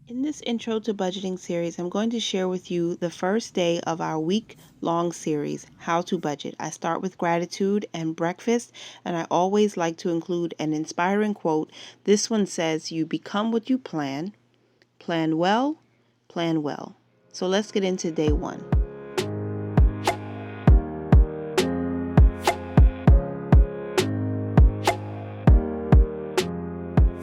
In this intro to budgeting series, I'm going to share with you the first day of our week-long series, How to Budget. I start with gratitude and breakfast, and I always like to include an inspiring quote. This one says, "You become what you plan. Plan well, plan well." So let's get into day one.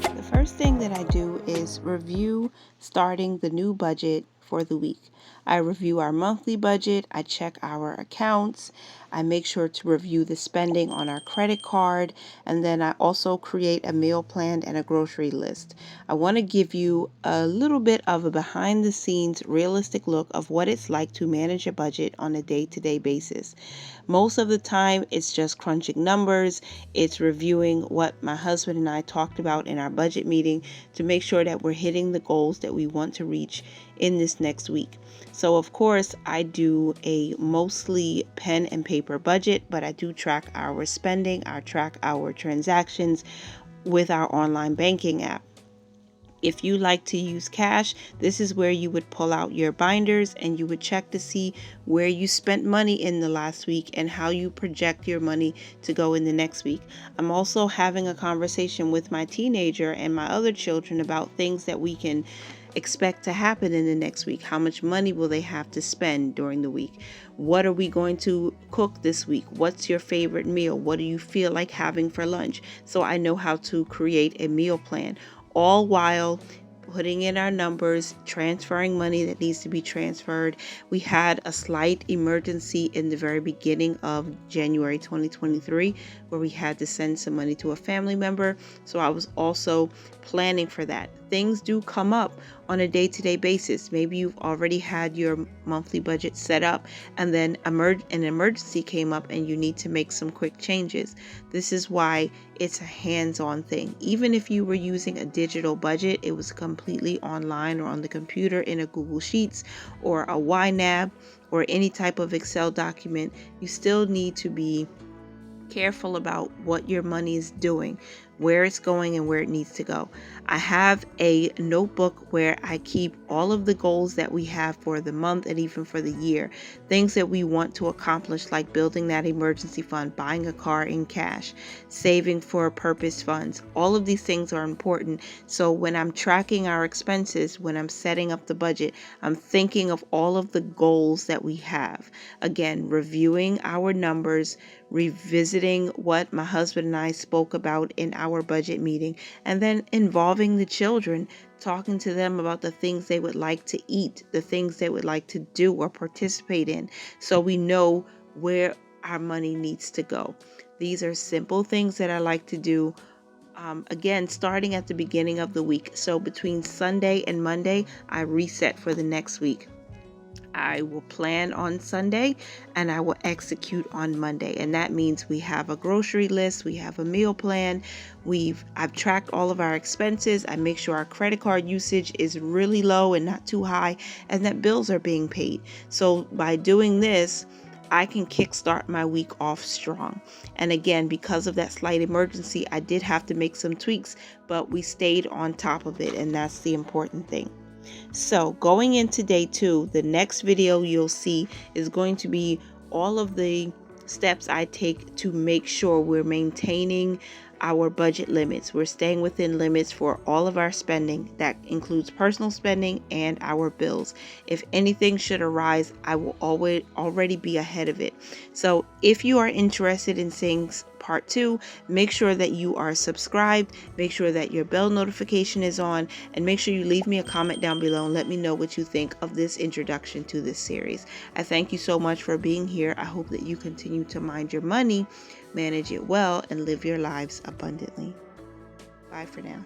The first thing that I do is review starting the new budget for the week. I review our monthly budget, I check our accounts, I make sure to review the spending on our credit card, and then I also create a meal plan and a grocery list. I want to give you a little bit of a behind the scenes realistic look of what it's like to manage a budget on a day-to-day basis. Most of the time, it's just crunching numbers. It's reviewing what my husband and I talked about in our budget meeting to make sure that we're hitting the goals that we want to reach in this next week. So, of course, I do a mostly pen and paper budget, but I do track our spending, I track our transactions with our online banking app. If you like to use cash, this is where you would pull out your binders and you would check to see where you spent money in the last week and how you project your money to go in the next week. I'm also having a conversation with my teenager and my other children about things that we can expect to happen in the next week. How much money will they have to spend during the week? What are we going to cook this week? What's your favorite meal? What do you feel like having for lunch? So I know how to create a meal plan, all while putting in our numbers, transferring money that needs to be transferred. We had a slight emergency in the very beginning of January 2023 where we had to send some money to a family member. So I was also planning for that. Things do come up on a day-to-day basis. Maybe you've already had your monthly budget set up and then an emergency came up and you need to make some quick changes. This is why it's a hands-on thing. Even if you were using a digital budget, it was completely online or on the computer in a Google Sheets or a YNAB or any type of Excel document, you still need to be careful about what your money is doing, where it's going and where it needs to go. I have a notebook where I keep all of the goals that we have for the month and even for the year, things that we want to accomplish, like building that emergency fund, buying a car in cash, saving for purpose funds. All of these things are important. So when I'm tracking our expenses, when I'm setting up the budget, I'm thinking of all of the goals that we have. Again, reviewing our numbers, revisiting what my husband and I spoke about in our budget meeting, and then involving the children, talking to them about the things they would like to eat, the things they would like to do or participate in, so we know where our money needs to go. These are simple things that I like to do. Again, starting at the beginning of the week. So between Sunday and Monday, I reset for the next week. I will plan on Sunday and I will execute on Monday. And that means we have a grocery list, we have a meal plan, I've tracked all of our expenses. I make sure our credit card usage is really low and not too high, and that bills are being paid. So by doing this, I can kickstart my week off strong. And again, because of that slight emergency, I did have to make some tweaks, but we stayed on top of it, and that's the important thing. So going into day 2, the next video you'll see is going to be all of the steps I take to make sure we're maintaining our budget limits. We're staying within limits for all of our spending. That includes personal spending and our bills. If anything should arise, I will already be ahead of it. So if you are interested in seeing part 2, make sure that you are subscribed, make sure that your bell notification is on, and make sure you leave me a comment down below and let me know what you think of this introduction to this series. I thank you so much for being here. I hope that you continue to mind your money, manage it well, and live your lives abundantly. Bye for now.